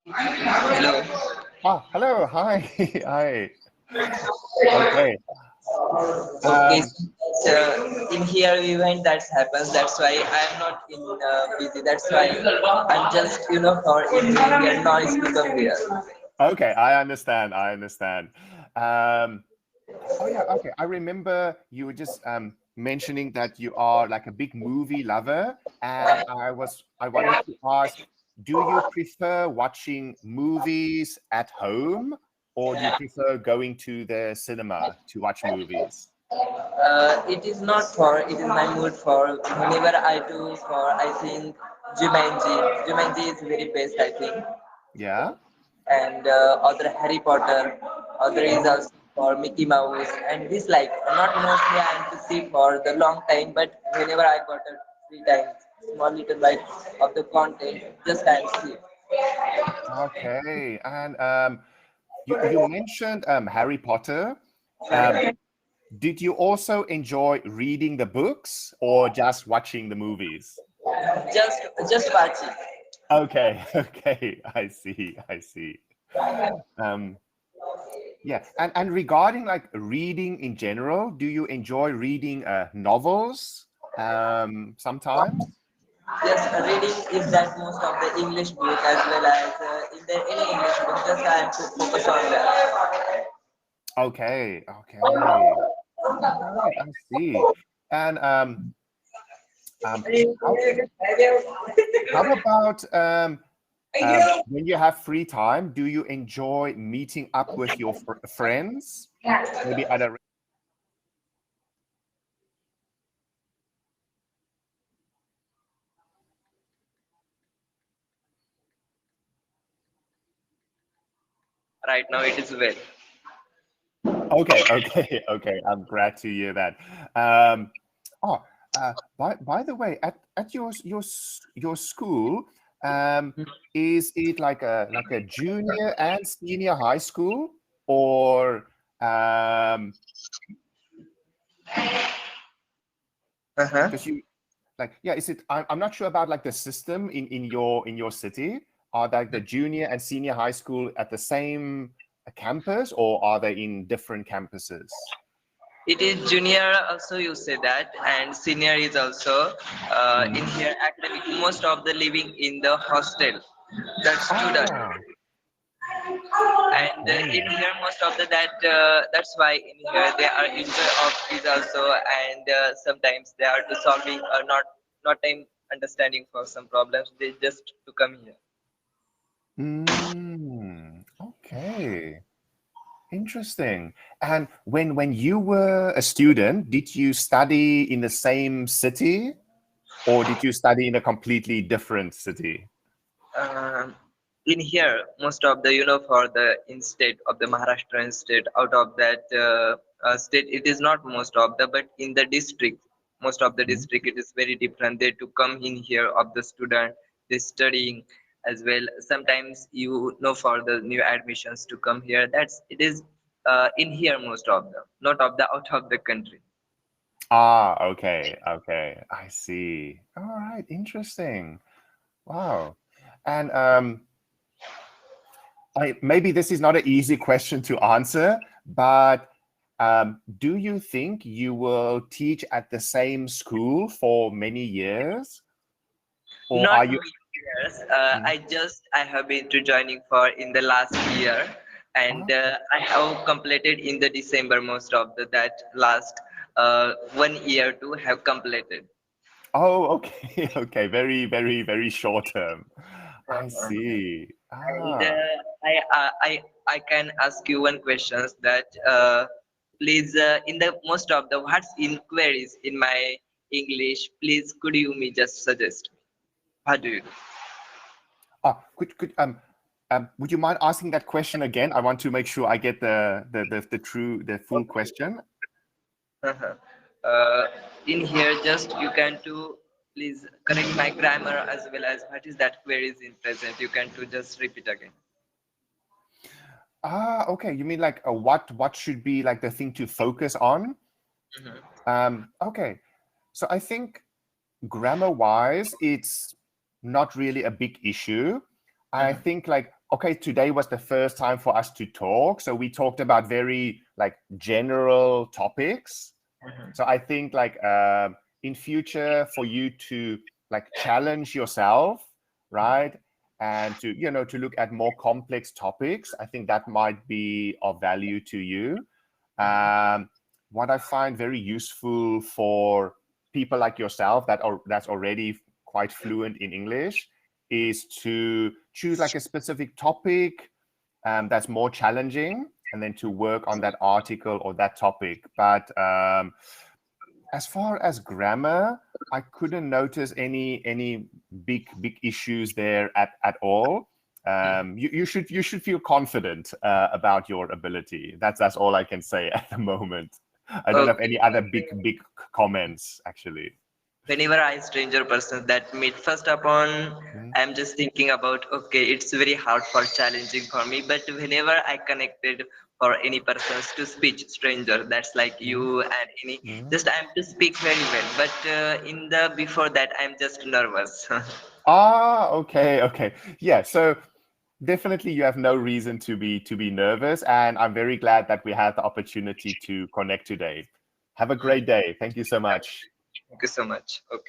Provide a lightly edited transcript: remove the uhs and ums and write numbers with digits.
Hello. Ah, hello. Hi. Hi. Okay. Okay, Um, so in here event that happens. That's why I'm not in busy. That's why I'm just for in here noise become here. okay, I understand. I understand. Um, oh yeah, okay. I remember you were just mentioning that you are like a big movie lover, and I wanted to ask, do you prefer watching movies at home, or do you prefer going to the cinema to watch movies? It is not for. It is my mood for whenever I do for. I think Jumanji. Jumanji is very best. I think. Yeah. And other Harry Potter, other is also for Mickey Mouse, and this like not mostly I am to see for the long time, but whenever I got a free time, small little bite of the content, just I am see. Okay. And you mentioned Harry Potter. Um, did you also enjoy reading the books or just watching the movies? Just watching. Okay, okay, I see, I see. Um, yeah, and regarding like reading in general, do you enjoy reading novels sometimes? Just reading is that most of the English book as well as in the any English book. Just I am to focus on that. Okay, okay. All right, I see. And um, how how about when you have free time, do you enjoy meeting up with your friends? Maybe at a Right now it is well. okay, okay, okay. I'm glad to hear that. Um, oh, by the way, at your school, um, is it like a junior and senior high school, or Uh-huh. because you like yeah, is it? I'm not sure about like the system in your city. Are like the junior and senior high school at the same campus, or are they in different campuses? It is junior also you say that, and senior is also in Mm. here academic. Most of the living in the hostel, that student, Ah, and in okay. here most of the that that's why in here they are enjoy of is also, and sometimes they are to solving or not time understanding for some problems. They just to come here. Okay. Interesting. And when you were a student, did you study in the same city or did you study in a completely different city? Um, in here, most of the for the in state of the Maharashtrian state, out of that state, it is not most of the, but in the district, most of the Mhm. district, it is very different. They to come in here of the student, they studying as well. Sometimes for the new admissions to come here. That's it is in here most of them, not of the out of the country. Ah, okay, okay. I see. All right, interesting. Wow. And maybe this is not an easy question to answer, but do you think you will teach at the same school for many years, or Not are you? many years. Mm. I have been to joining for in the last year, and Ah, I have completed in the December most of the that last 1 year to have completed. oh, okay, okay. Very, very, very short term. I see. And Ah, I can ask you one questions that please in the most of the what's inquiries in my English. Please could you me just suggest me? How do you? could would you mind asking that question again? I want to make sure I get the full question. Uh-huh. Uh, in here, just you can to please correct my grammar as well as what is that queries in present. You can to just repeat again. Ah, okay. You mean like what should be like the thing to focus on? Mhm. Okay. So I think grammar wise, it's not really a big issue. I Mhm. think like okay, today was the first time for us to talk, so we talked about very like general topics. Mhm. So I think like in future for you to like challenge yourself, right? And to, you know, to look at more complex topics, I think that might be of value to you. Um, what I find very useful for people like yourself that's already quite fluent in English is to choose like a specific topic that's more challenging, and then to work on that article or that topic. But as far as grammar, I couldn't notice any big issues there at all. You should feel confident about your ability. That's all I can say at the moment. I don't have Okay. any other big comments actually. Whenever I stranger person that meet first upon, Mhm. I'm just thinking about, okay, it's very hard for challenging for me, but whenever I connected for any persons to speech stranger, that's like Mhm. you and any, Mhm. just I'm to speak very well, but in the before that I'm just nervous. Okay. Yeah, so definitely you have no reason to be nervous, and I'm very glad that we had the opportunity to connect today. Have a great day. Thank you so much. Thank you so much. Okay.